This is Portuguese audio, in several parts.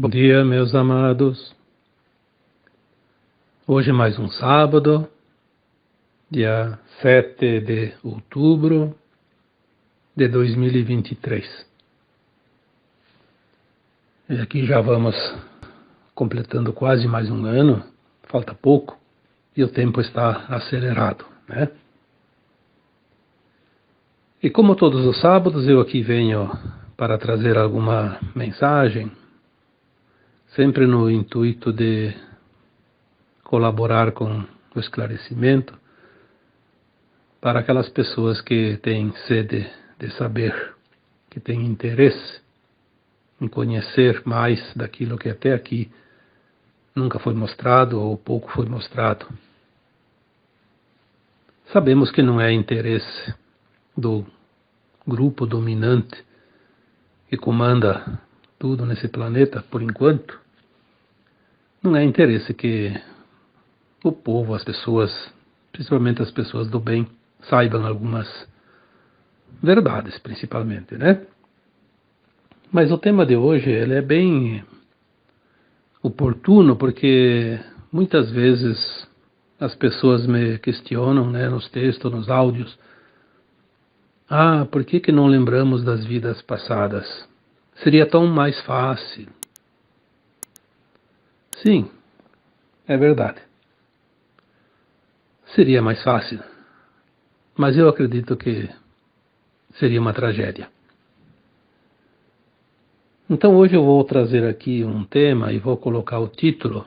Bom dia, meus amados. Hoje é mais um sábado, dia 7 de outubro de 2023. E aqui já vamos completando quase mais um ano, falta pouco, e o tempo está acelerado, né? E como todos os sábados, eu aqui venho para trazer alguma mensagem, sempre no intuito de colaborar com o esclarecimento para aquelas pessoas que têm sede de saber, que têm interesse em conhecer mais daquilo que até aqui nunca foi mostrado ou pouco foi mostrado. Sabemos que não é interesse do grupo dominante que comanda tudo nesse planeta, por enquanto. Não é interesse que o povo, as pessoas, principalmente as pessoas do bem, saibam algumas verdades, principalmente, né? Mas o tema de hoje ele é bem oportuno porque muitas vezes as pessoas me questionam, né, nos textos, nos áudios, por que não lembramos das vidas passadas? Seria tão mais fácil. Sim, é verdade. Seria mais fácil, mas eu acredito que seria uma tragédia. Então hoje eu vou trazer aqui um tema e vou colocar o título: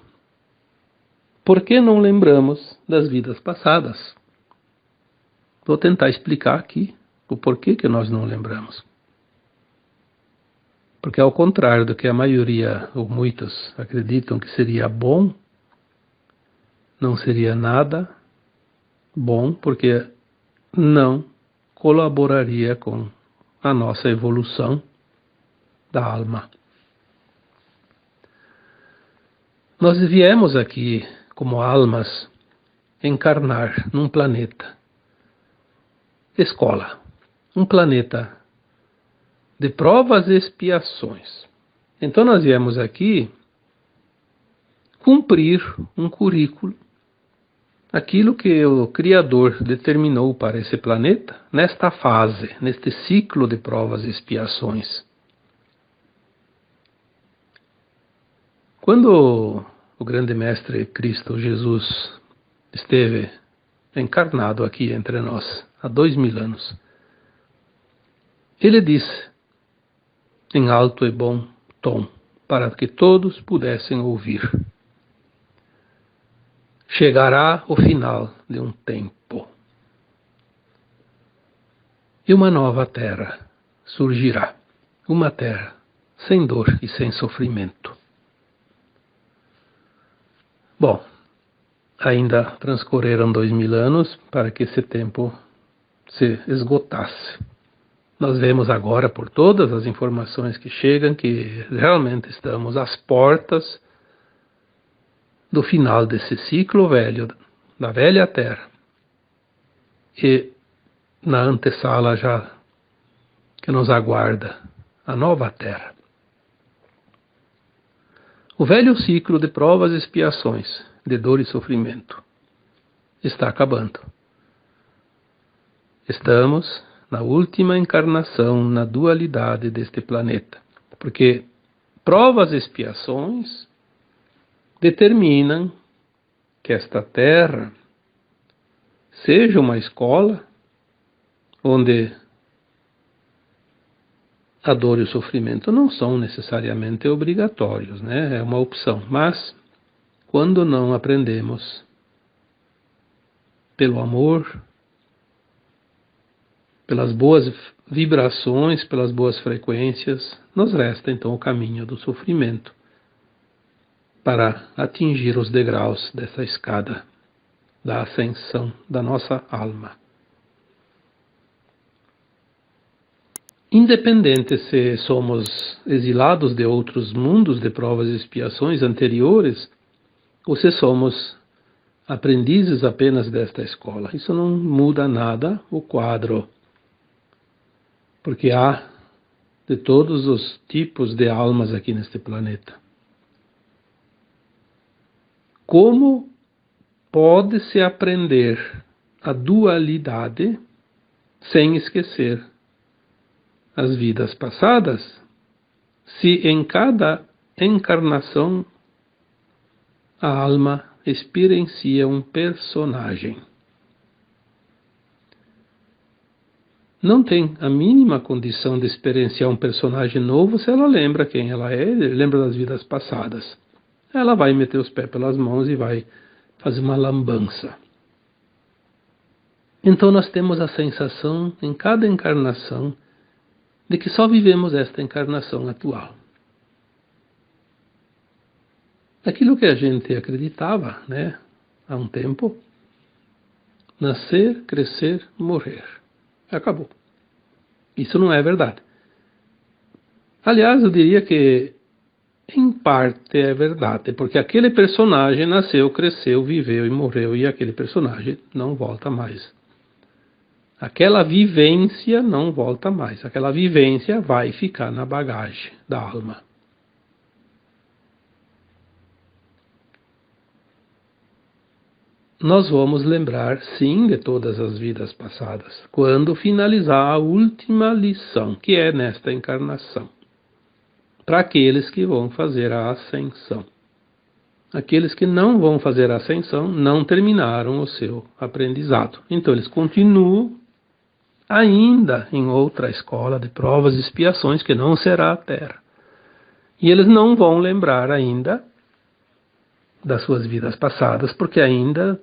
Por que não lembramos das vidas passadas? Vou tentar explicar aqui o porquê que nós não lembramos. Porque ao contrário do que a maioria ou muitos acreditam que seria bom, não seria nada bom, porque não colaboraria com a nossa evolução da alma. Nós viemos aqui como almas encarnar num planeta escola, um planeta de provas e expiações. Então nós viemos aqui cumprir um currículo, aquilo que o Criador determinou para esse planeta, nesta fase, neste ciclo de provas e expiações. Quando o grande mestre Cristo Jesus esteve encarnado aqui entre nós, há 2000 anos, ele disse, em alto e bom tom, para que todos pudessem ouvir: chegará o final de um tempo, e uma nova terra surgirá, uma terra sem dor e sem sofrimento. Bom, ainda transcorreram 2000 anos para que esse tempo se esgotasse. Nós vemos agora, por todas as informações que chegam, que realmente estamos às portas do final desse ciclo velho, da velha Terra. E na antessala já que nos aguarda a nova Terra. O velho ciclo de provas e expiações, de dor e sofrimento, está acabando. Estamos na última encarnação na dualidade deste planeta, porque provas e expiações determinam que esta Terra seja uma escola onde a dor e o sofrimento não são necessariamente obrigatórios, né? É uma opção. Mas, quando não aprendemos pelo amor, pelas boas vibrações, pelas boas frequências, nos resta então o caminho do sofrimento para atingir os degraus dessa escada da ascensão da nossa alma. Independente se somos exilados de outros mundos de provas e expiações anteriores, ou se somos aprendizes apenas desta escola, isso não muda nada o quadro, porque há de todos os tipos de almas aqui neste planeta. como pode-se aprender a dualidade sem esquecer as vidas passadas, se em cada encarnação a alma experiencia um personagem. Não tem a mínima condição de experienciar um personagem novo se ela lembra quem ela é, lembra das vidas passadas. Ela vai meter os pés pelas mãos e vai fazer uma lambança. Então nós temos a sensação, em cada encarnação, de que só vivemos esta encarnação atual. Aquilo que a gente acreditava, né, há um tempo, nascer, crescer, morrer. Acabou. Isso não é verdade. Aliás, eu diria que em parte é verdade, porque aquele personagem nasceu, cresceu, viveu e morreu, e aquele personagem não volta mais. Aquela vivência não volta mais. Aquela vivência vai ficar na bagagem da alma. Nós vamos lembrar, sim, de todas as vidas passadas, quando finalizar a última lição, que é nesta encarnação, para aqueles que vão fazer a ascensão. Aqueles que não vão fazer a ascensão não terminaram o seu aprendizado. Então eles continuam ainda em outra escola de provas e expiações, que não será a Terra. E eles não vão lembrar ainda das suas vidas passadas, porque ainda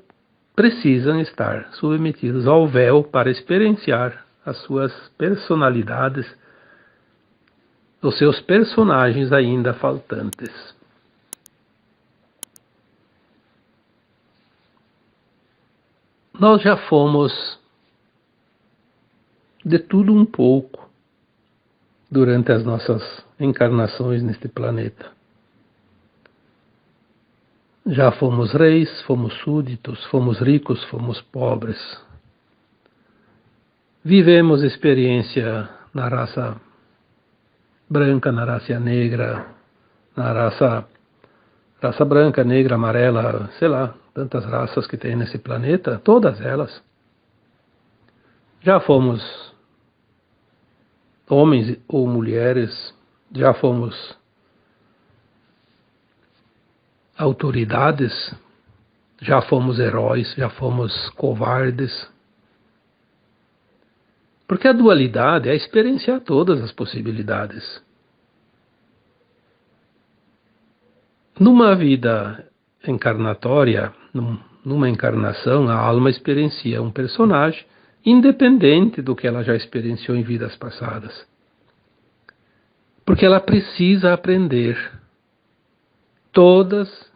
precisam estar submetidos ao véu para experienciar as suas personalidades, os seus personagens ainda faltantes. Nós já fomos de tudo um pouco durante as nossas encarnações neste planeta. Já fomos reis, fomos súditos, fomos ricos, fomos pobres. Vivemos experiência na raça branca, na raça negra, na raça branca, negra, amarela, sei lá, tantas raças que tem nesse planeta, todas elas. Já fomos homens ou mulheres, já fomos autoridades, já fomos heróis, já fomos covardes. Porque a dualidade é experienciar todas as possibilidades. Numa vida encarnatória, numa encarnação, a alma experiencia um personagem independente do que ela já experienciou em vidas passadas. Porque ela precisa aprender todas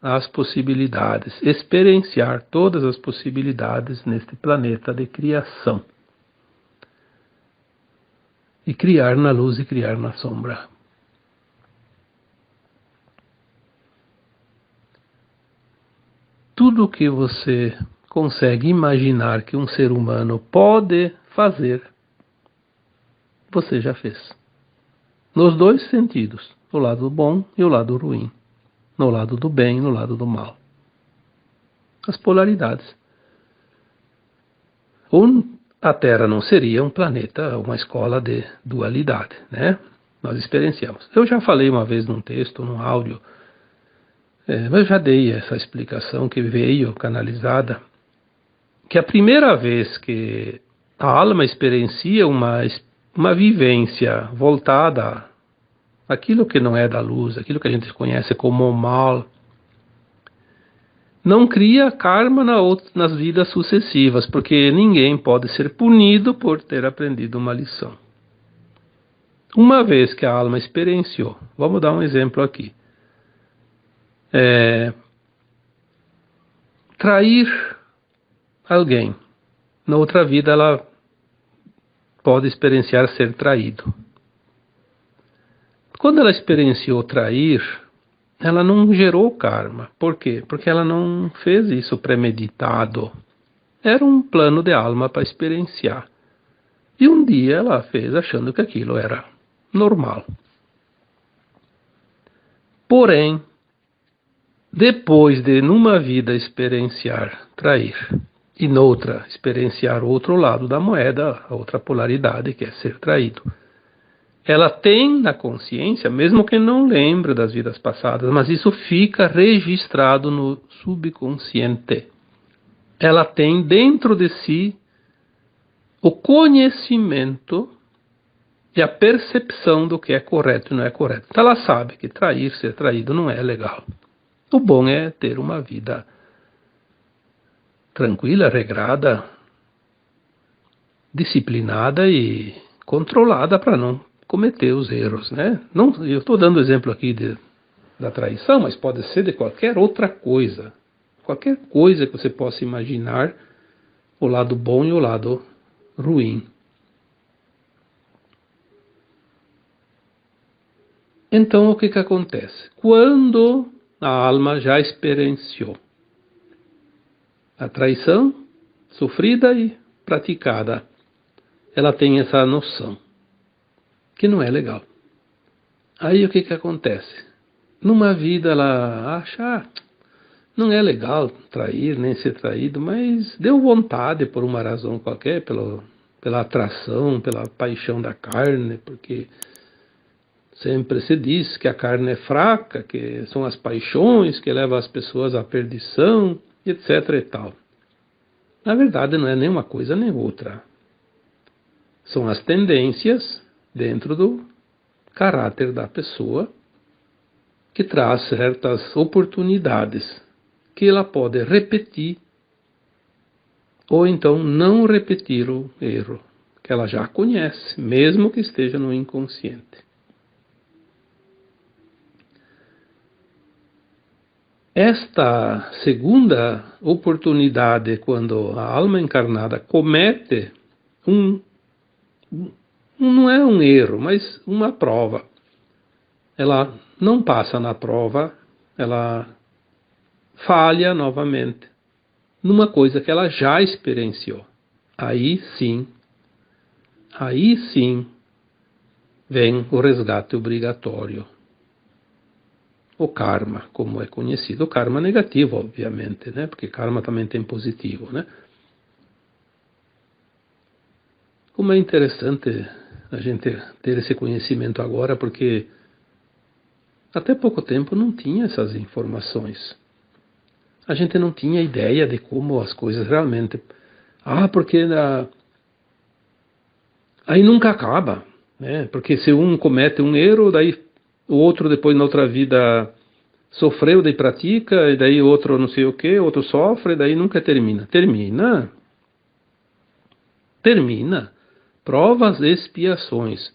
as possibilidades, experienciar todas as possibilidades neste planeta de criação. E criar na luz e criar na sombra. Tudo que você consegue imaginar que um ser humano pode fazer, você já fez. Nos dois sentidos, o lado bom e o lado ruim. No lado do bem e no lado do mal. As polaridades. A Terra não seria um planeta, uma escola de dualidade, né? Nós experienciamos. Eu já falei uma vez num texto, num áudio, mas eu já dei essa explicação que veio canalizada, que a primeira vez que a alma experiencia uma vivência voltada àquilo que não é da luz, aquilo que a gente conhece como o mal, não cria karma nas vidas sucessivas, porque ninguém pode ser punido por ter aprendido uma lição. Uma vez que a alma experienciou, vamos dar um exemplo aqui. Trair alguém. Na outra vida ela pode experienciar ser traído. Quando ela experienciou trair, ela não gerou karma. Por quê? Porque ela não fez isso premeditado. Era um plano de alma para experienciar. E um dia ela fez achando que aquilo era normal. Porém, depois de numa vida experienciar trair e noutra experienciar o outro lado da moeda, a outra polaridade que é ser traído, ela tem na consciência, mesmo que não lembre das vidas passadas, mas isso fica registrado no subconsciente. Ela tem dentro de si o conhecimento e a percepção do que é correto e não é correto. Então ela sabe que trair, ser traído não é legal. O bom é ter uma vida tranquila, regrada, disciplinada e controlada para não cometer os erros, né? Não, eu estou dando exemplo aqui da traição, mas pode ser de qualquer outra coisa. Qualquer coisa que você possa imaginar, o lado bom e o lado ruim. Então, o que acontece? Quando a alma já experienciou a traição sofrida e praticada, ela tem essa noção, que não é legal. Aí o que acontece? Numa vida ela acha, não é legal trair, nem ser traído, mas deu vontade por uma razão qualquer, pela atração, pela paixão da carne, porque sempre se diz que a carne é fraca, que são as paixões que levam as pessoas à perdição, etc. e tal. Na verdade, não é nem uma coisa nem outra. São as tendências dentro do caráter da pessoa que traz certas oportunidades que ela pode repetir ou então não repetir o erro que ela já conhece, mesmo que esteja no inconsciente. Esta segunda oportunidade, quando a alma encarnada comete não é um erro, mas uma prova. Ela não passa na prova, ela falha novamente numa coisa que ela já experienciou. Aí sim vem o resgate obrigatório. O karma, como é conhecido. O karma negativo, obviamente, né? Porque karma também tem positivo, né? Como é interessante a gente ter esse conhecimento agora, porque até pouco tempo não tinha essas informações. A gente não tinha ideia de como as coisas realmente... porque aí nunca acaba, né? Porque se um comete um erro, daí o outro depois na outra vida sofreu, daí pratica, e daí outro não sei o que, outro sofre, daí nunca termina. Termina. Provas e expiações.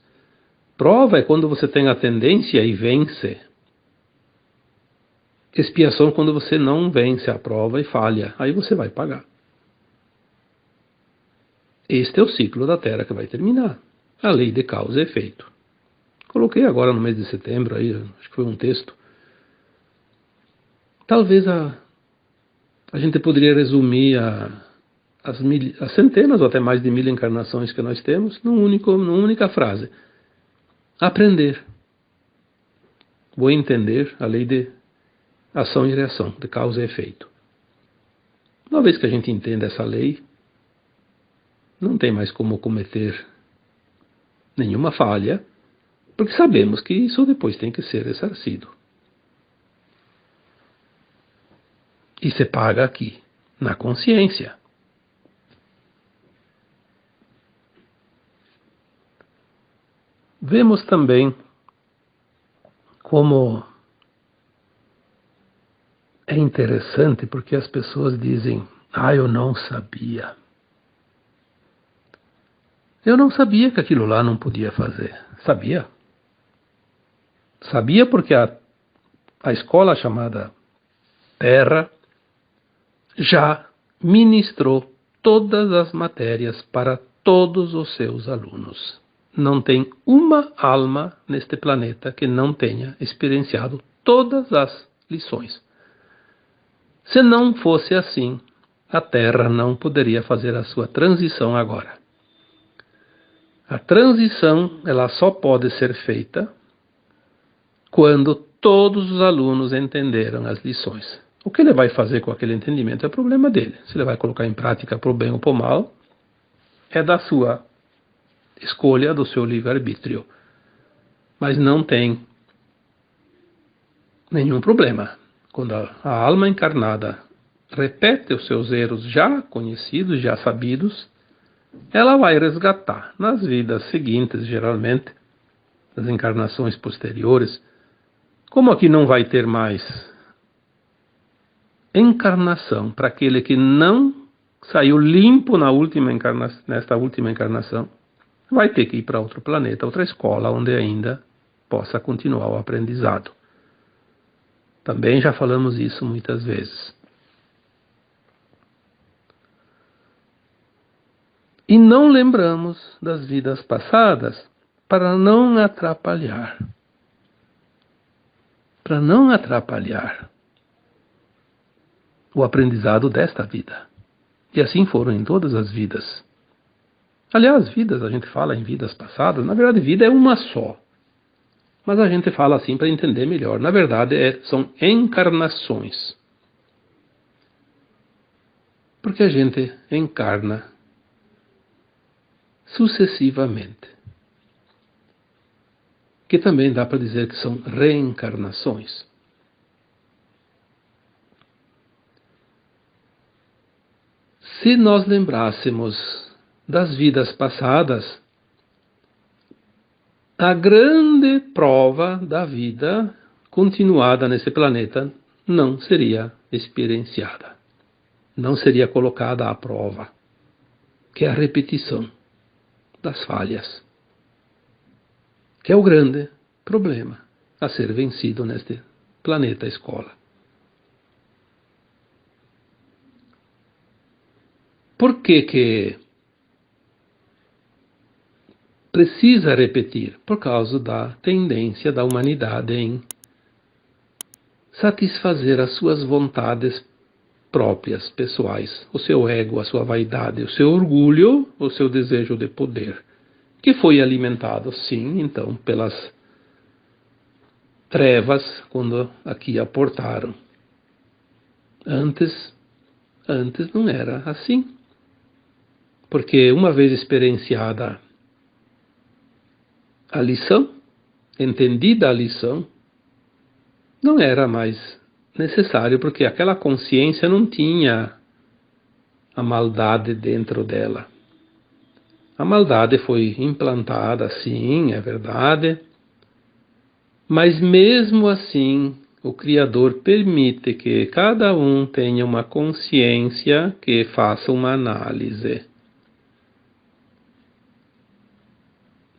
Prova é quando você tem a tendência e vence. Expiação é quando você não vence a prova e falha. Aí você vai pagar. Este é o ciclo da Terra que vai terminar. A lei de causa e efeito. Coloquei agora no mês de setembro, aí, acho que foi um texto. Talvez a gente poderia resumir as centenas ou até mais de 1000 encarnações que nós temos numa única frase. Aprender. Vou entender a lei de ação e reação, de causa e efeito. Uma vez que a gente entenda essa lei, não tem mais como cometer nenhuma falha, porque sabemos que isso depois tem que ser ressarcido. E se paga aqui, na consciência. Vemos também como é interessante, porque as pessoas dizem, eu não sabia. Eu não sabia que aquilo lá não podia fazer. Sabia? Sabia porque a escola chamada Terra já ministrou todas as matérias para todos os seus alunos. Não tem uma alma neste planeta que não tenha experienciado todas as lições. Se não fosse assim, a Terra não poderia fazer a sua transição agora. A transição ela só pode ser feita quando todos os alunos entenderam as lições. O que ele vai fazer com aquele entendimento é problema dele. Se ele vai colocar em prática por bem ou por mal, é da sua escolha, do seu livre-arbítrio. Mas não tem nenhum problema. Quando a alma encarnada repete os seus erros já conhecidos, já sabidos, ela vai resgatar nas vidas seguintes, geralmente, nas encarnações posteriores. Como aqui não vai ter mais encarnação para aquele que não saiu limpo nesta última encarnação, vai ter que ir para outro planeta, outra escola, onde ainda possa continuar o aprendizado. Também já falamos isso muitas vezes. E não lembramos das vidas passadas para não atrapalhar. Para não atrapalhar o aprendizado desta vida. E assim foram em todas as vidas. Aliás, vidas, a gente fala em vidas passadas, na verdade vida é uma só. Mas a gente fala assim para entender melhor. Na verdade são encarnações. Porque a gente encarna sucessivamente. Que também dá para dizer que são reencarnações. Se nós lembrássemos das vidas passadas, a grande prova da vida continuada nesse planeta não seria experienciada, não seria colocada à prova, que é a repetição das falhas, que é o grande problema a ser vencido neste planeta escola. Por que precisa repetir? Por causa da tendência da humanidade em satisfazer as suas vontades próprias, pessoais, o seu ego, a sua vaidade, o seu orgulho, o seu desejo de poder, que foi alimentado, sim, então, pelas trevas quando aqui aportaram. Antes não era assim. Porque uma vez experienciada a lição, entendida a lição, não era mais necessário, porque aquela consciência não tinha a maldade dentro dela. A maldade foi implantada, sim, é verdade, mas mesmo assim o Criador permite que cada um tenha uma consciência que faça uma análise.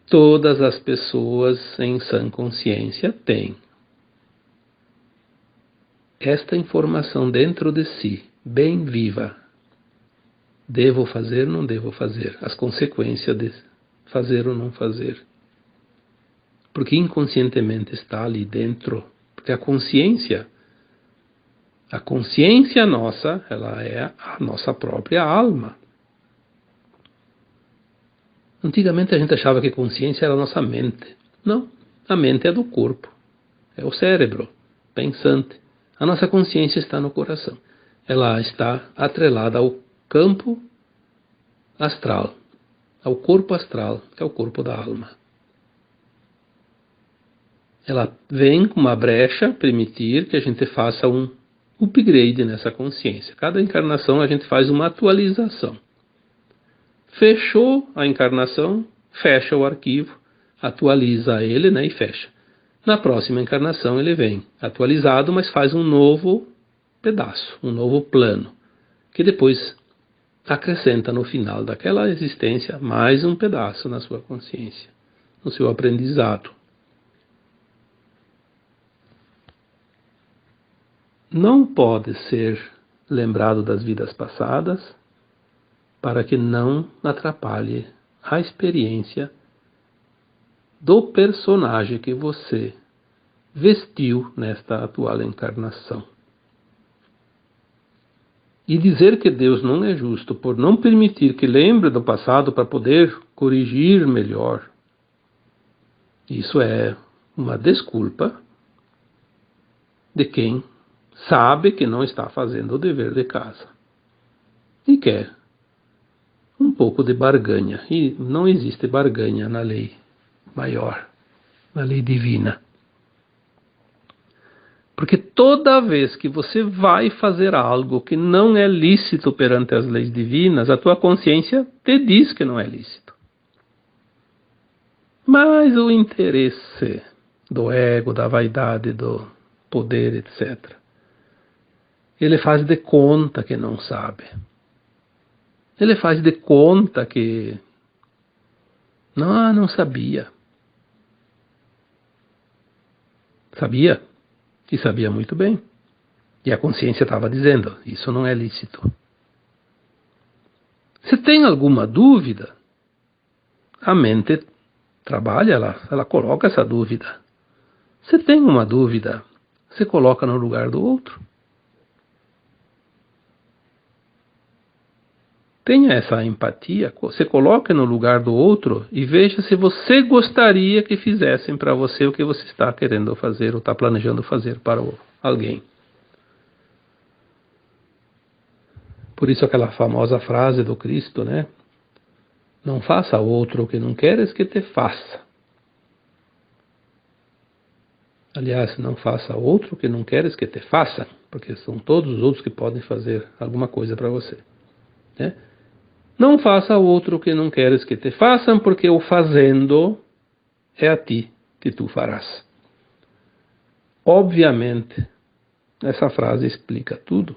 Todas as pessoas em sã consciência têm esta informação dentro de si, bem viva. Devo fazer, não devo fazer. As consequências de fazer ou não fazer. Porque inconscientemente está ali dentro. Porque a consciência nossa, ela é a nossa própria alma. Antigamente a gente achava que consciência era a nossa mente. Não, a mente é do corpo. É o cérebro pensante. A nossa consciência está no coração. Ela está atrelada ao campo astral, ao corpo astral, que é o corpo da alma. Ela vem com uma brecha permitir que a gente faça um upgrade nessa consciência. Cada encarnação a gente faz uma atualização. Fechou a encarnação, fecha o arquivo, atualiza ele, né, e fecha. Na próxima encarnação ele vem atualizado, mas faz um novo pedaço, um novo plano, que depois acrescenta no final daquela existência mais um pedaço na sua consciência, no seu aprendizado. Não pode ser lembrado das vidas passadas, para que não atrapalhe a experiência do personagem que você vestiu nesta atual encarnação. E dizer que Deus não é justo por não permitir que lembre do passado para poder corrigir melhor, isso é uma desculpa de quem sabe que não está fazendo o dever de casa e quer um pouco de barganha. E não existe barganha na lei maior, na lei divina. Porque toda vez que você vai fazer algo que não é lícito perante as leis divinas, a tua consciência te diz que não é lícito. Mas o interesse do ego, da vaidade, do poder, etc., ele faz de conta que não sabe. Ele faz de conta que não sabia. Sabia, e sabia muito bem. E a consciência estava dizendo, isso não é lícito. Se tem alguma dúvida, a mente trabalha, ela coloca essa dúvida. Se tem uma dúvida, se coloca no lugar do outro. Tenha essa empatia, se coloque no lugar do outro e veja se você gostaria que fizessem para você o que você está querendo fazer ou está planejando fazer para alguém. Por isso aquela famosa frase do Cristo, né? Não faça ao outro o que não queres que te faça. Aliás, não faça ao outro o que não queres que te faça, porque são todos os outros que podem fazer alguma coisa para você, né? Não faça ao outro o que não queres que te façam, porque o fazendo é a ti que tu farás. Obviamente, essa frase explica tudo.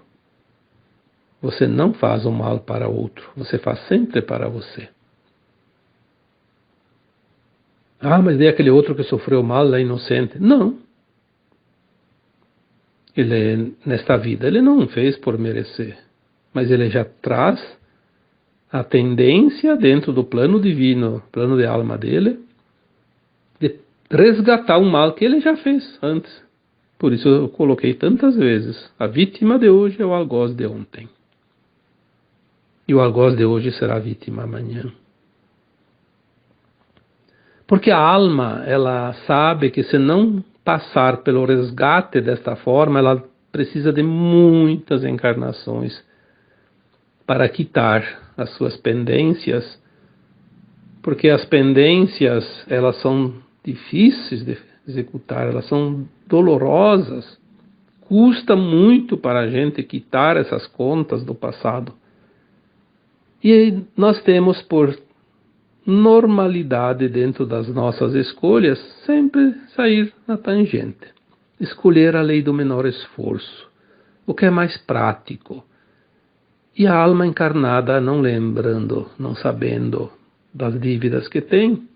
Você não faz o mal para o outro, você faz sempre para você. Ah, mas daí aquele outro que sofreu mal é inocente. Não. Ele, nesta vida, ele não fez por merecer, mas ele já traz a tendência dentro do plano divino, plano de alma dele, de resgatar o mal que ele já fez antes. Por isso eu coloquei tantas vezes, a vítima de hoje é o algoz de ontem. E o algoz de hoje será a vítima amanhã. Porque a alma, ela sabe que se não passar pelo resgate desta forma, ela precisa de muitas encarnações para quitar as suas pendências, porque as pendências, elas são difíceis de executar, elas são dolorosas, custa muito para a gente quitar essas contas do passado. E nós temos por normalidade dentro das nossas escolhas sempre sair na tangente, escolher a lei do menor esforço, o que é mais prático. E a alma encarnada, não lembrando, não sabendo das dívidas que tem,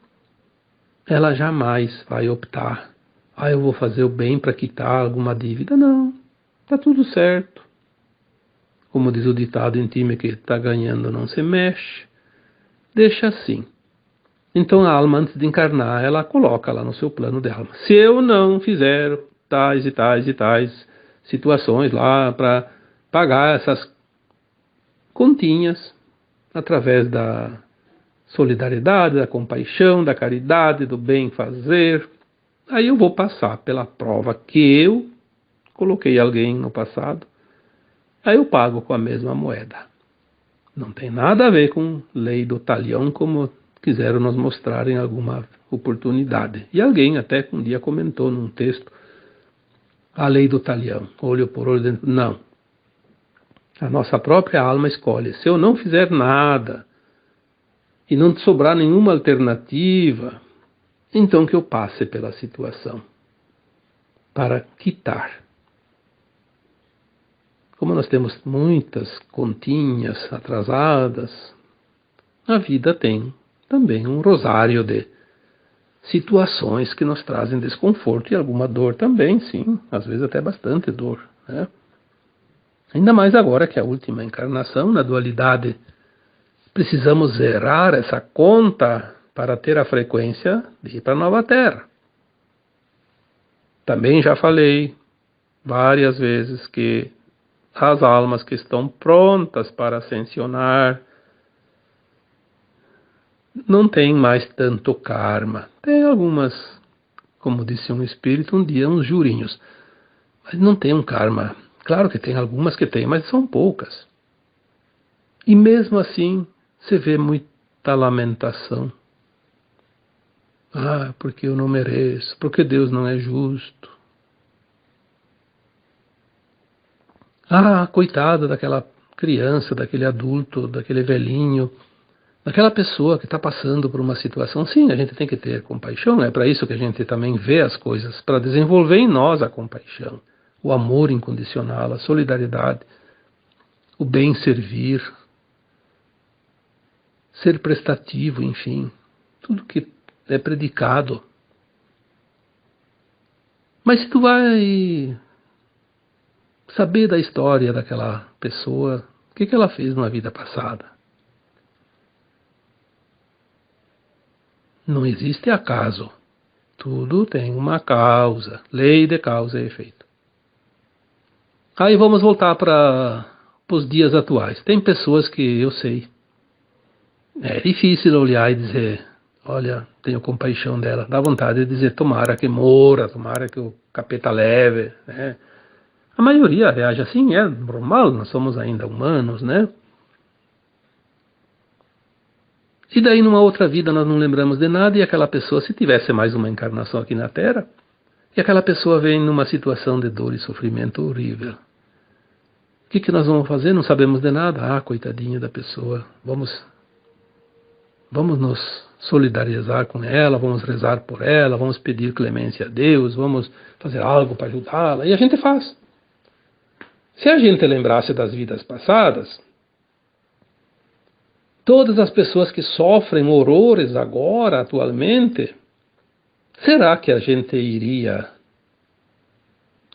ela jamais vai optar. Eu vou fazer o bem para quitar alguma dívida. Não, está tudo certo. Como diz o ditado em time que está ganhando não se mexe. Deixa assim. Então a alma, antes de encarnar, ela coloca lá no seu plano de alma. Se eu não fizer tais e tais e tais situações lá para pagar essas continhas, através da solidariedade, da compaixão, da caridade, do bem fazer, aí eu vou passar pela prova que eu coloquei alguém no passado, aí eu pago com a mesma moeda. Não tem nada a ver com lei do talião, como quiseram nos mostrar em alguma oportunidade. E alguém até um dia comentou num texto, a lei do talião, olho por olho, não. A nossa própria alma escolhe. Se eu não fizer nada e não sobrar nenhuma alternativa, então que eu passe pela situação para quitar. Como nós temos muitas continhas atrasadas, a vida tem também um rosário de situações que nos trazem desconforto e alguma dor também, sim, às vezes até bastante dor, né? Ainda mais agora que é a última encarnação, na dualidade, precisamos zerar essa conta para ter a frequência de ir para a nova Terra. Também já falei várias vezes que as almas que estão prontas para ascensionar não têm mais tanto karma. Tem algumas, como disse um espírito um dia, uns jurinhos. Mas não tem um karma. Claro que tem algumas que tem, mas são poucas. E mesmo assim, você vê muita lamentação. Ah, porque eu não mereço, porque Deus não é justo. Ah, coitada daquela criança, daquele adulto, daquele velhinho, daquela pessoa que está passando por uma situação. Sim, a gente tem que ter compaixão, é para isso que a gente também vê as coisas, para desenvolver em nós a compaixão, o amor incondicional, a solidariedade, o bem servir, ser prestativo, enfim, tudo que é predicado. Mas se tu vai saber da história daquela pessoa, o que ela fez na vida passada, não existe acaso. Tudo tem uma causa, lei de causa e efeito. Aí vamos voltar para os dias atuais. Tem pessoas que eu sei, é difícil olhar e dizer, olha, tenho compaixão dela. Dá vontade de dizer, tomara que morra, tomara que o capeta leve, né? A maioria reage assim, é normal, nós somos ainda humanos, né? E daí numa outra vida nós não lembramos de nada e aquela pessoa, se tivesse mais uma encarnação aqui na Terra, e aquela pessoa vem numa situação de dor e sofrimento horrível. O que nós vamos fazer? Não sabemos de nada. Ah, coitadinha da pessoa. Vamos nos solidarizar com ela, vamos rezar por ela, vamos pedir clemência a Deus, vamos fazer algo para ajudá-la. E a gente faz. Se a gente lembrasse das vidas passadas, todas as pessoas que sofrem horrores agora, atualmente, será que a gente iria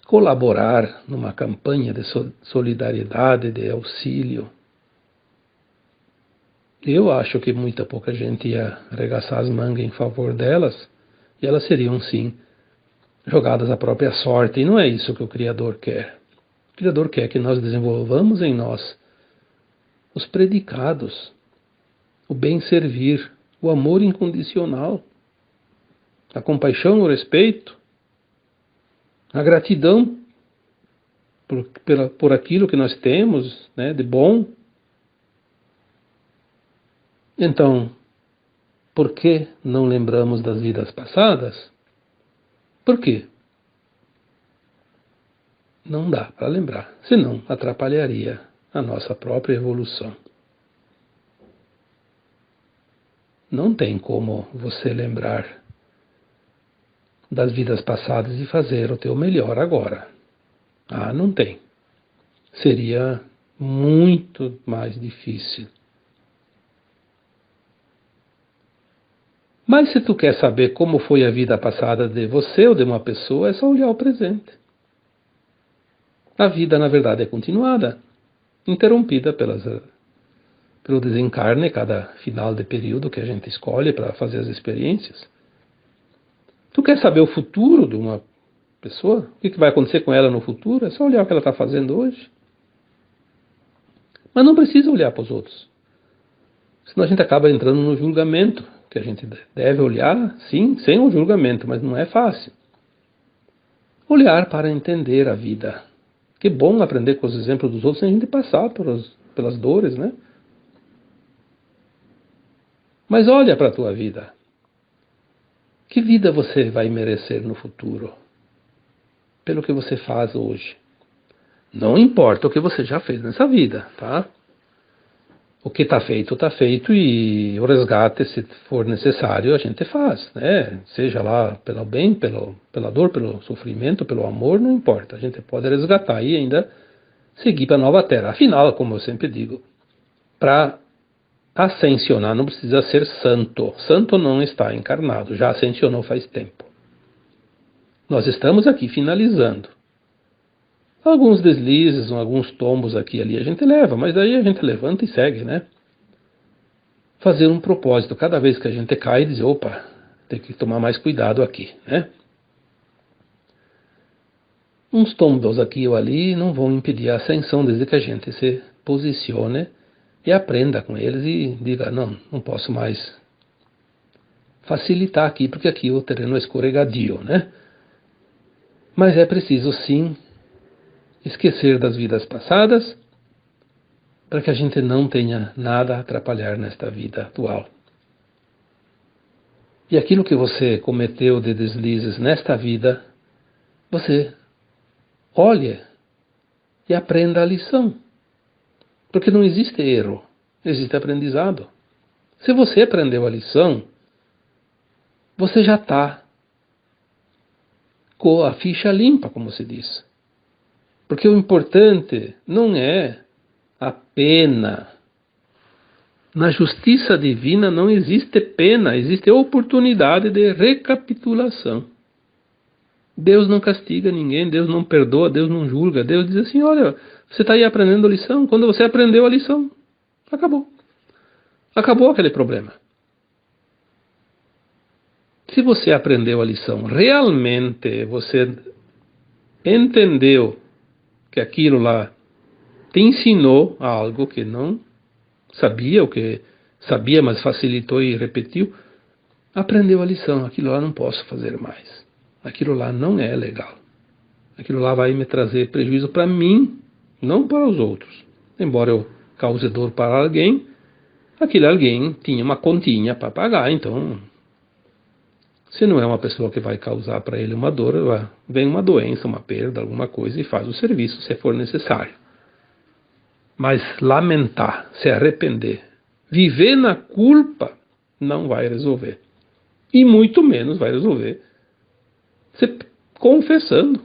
colaborar numa campanha de solidariedade, de auxílio? Eu acho que muita pouca gente ia arregaçar as mangas em favor delas, e elas seriam, sim, jogadas à própria sorte. E não é isso que o Criador quer. O Criador quer que nós desenvolvamos em nós os predicados, o bem servir, o amor incondicional, a compaixão, o respeito, a gratidão por aquilo que nós temos, né, de bom. Então, por que não lembramos das vidas passadas? Por quê? Não dá para lembrar, senão atrapalharia a nossa própria evolução. Não tem como você lembrar das vidas passadas e fazer o teu melhor agora. Ah, não tem. Seria muito mais difícil. Mas se tu quer saber como foi a vida passada de você ou de uma pessoa, é só olhar o presente. A vida, na verdade, é continuada, interrompida pelo desencarne, cada final de período que a gente escolhe para fazer as experiências. Tu quer saber o futuro de uma pessoa? O que vai acontecer com ela no futuro? É só olhar o que ela está fazendo hoje. Mas não precisa olhar para os outros. Senão a gente acaba entrando no julgamento, que a gente deve olhar, sim, sem o julgamento, mas não é fácil. Olhar para entender a vida. Que bom aprender com os exemplos dos outros sem a gente passar pelas dores, né? Mas olha para a tua vida. Que vida você vai merecer no futuro? Pelo que você faz hoje. Não importa o que você já fez nessa vida, tá? O que está feito e o resgate, se for necessário, a gente faz, né? Seja lá pelo bem, pela dor, pelo sofrimento, pelo amor, não importa. A gente pode resgatar e ainda seguir para a nova terra. Afinal, como eu sempre digo, para ascensionar não precisa ser santo. Santo não está encarnado, já ascensionou faz tempo. Nós estamos aqui finalizando. Alguns deslizes, alguns tombos aqui e ali a gente leva, mas daí a gente levanta e segue, né? Fazer um propósito. Cada vez que a gente cai, dizer, opa, tem que tomar mais cuidado aqui, né? Uns tombos aqui ou ali não vão impedir a ascensão, desde que a gente se posicione e aprenda com eles e diga, não posso mais facilitar aqui, porque aqui o terreno é escorregadio, né? Mas é preciso sim esquecer das vidas passadas, para que a gente não tenha nada a atrapalhar nesta vida atual. E aquilo que você cometeu de deslizes nesta vida, você olhe e aprenda a lição. Porque não existe erro, existe aprendizado. Se você aprendeu a lição, você já está com a ficha limpa, como se diz. Porque o importante não é a pena. Na justiça divina não existe pena, existe oportunidade de recapitulação. Deus não castiga ninguém, Deus não perdoa, Deus não julga. Deus diz assim, olha, você está aí aprendendo a lição. Quando você aprendeu a lição, acabou. Acabou aquele problema. Se você aprendeu a lição, realmente você entendeu que aquilo lá te ensinou algo que não sabia, o que sabia, mas facilitou e repetiu, aprendeu a lição. Aquilo lá não posso fazer mais. Aquilo lá não é legal. Aquilo lá vai me trazer prejuízo para mim, não para os outros. Embora eu cause dor para alguém, aquele alguém tinha uma continha para pagar, então, se não é uma pessoa que vai causar para ele uma dor, vem uma doença, uma perda, alguma coisa e faz o serviço se for necessário. Mas lamentar, se arrepender, viver na culpa, não vai resolver. E muito menos vai resolver se confessando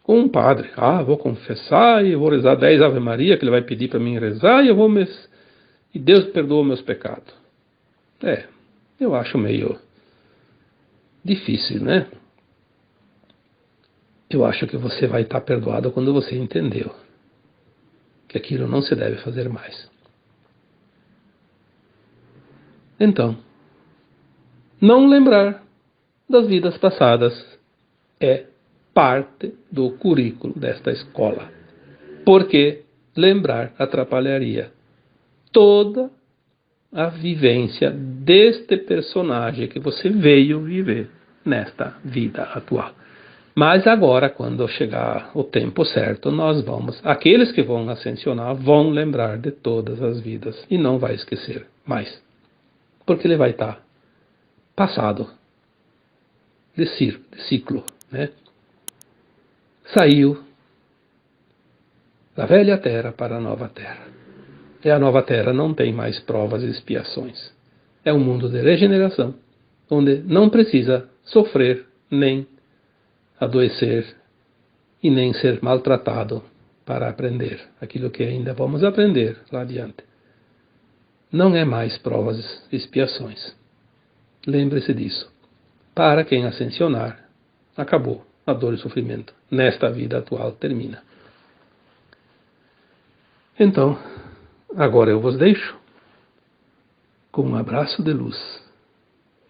com um padre. Vou confessar e vou rezar 10 Ave Maria, que ele vai pedir para mim rezar, e Deus perdoa meus pecados. Eu acho meio difícil, né? Eu acho que você vai estar perdoado quando você entendeu que aquilo não se deve fazer mais. Então, não lembrar das vidas passadas é parte do currículo desta escola, porque lembrar atrapalharia toda a vivência deste personagem que você veio viver nesta vida atual. Mas agora, quando chegar o tempo certo, aqueles que vão ascensionar vão lembrar de todas as vidas e não vai esquecer mais. Porque ele vai estar passado de ciclo, né? Saiu da velha terra para a nova terra. E a nova terra não tem mais provas e expiações. É um mundo de regeneração, onde não precisa sofrer, nem adoecer e nem ser maltratado para aprender aquilo que ainda vamos aprender lá adiante. Não é mais provas e expiações. Lembre-se disso. Para quem ascensionar, acabou a dor e sofrimento. Nesta vida atual termina. Então, agora eu vos deixo com um abraço de luz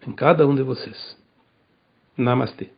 em cada um de vocês. Namastê.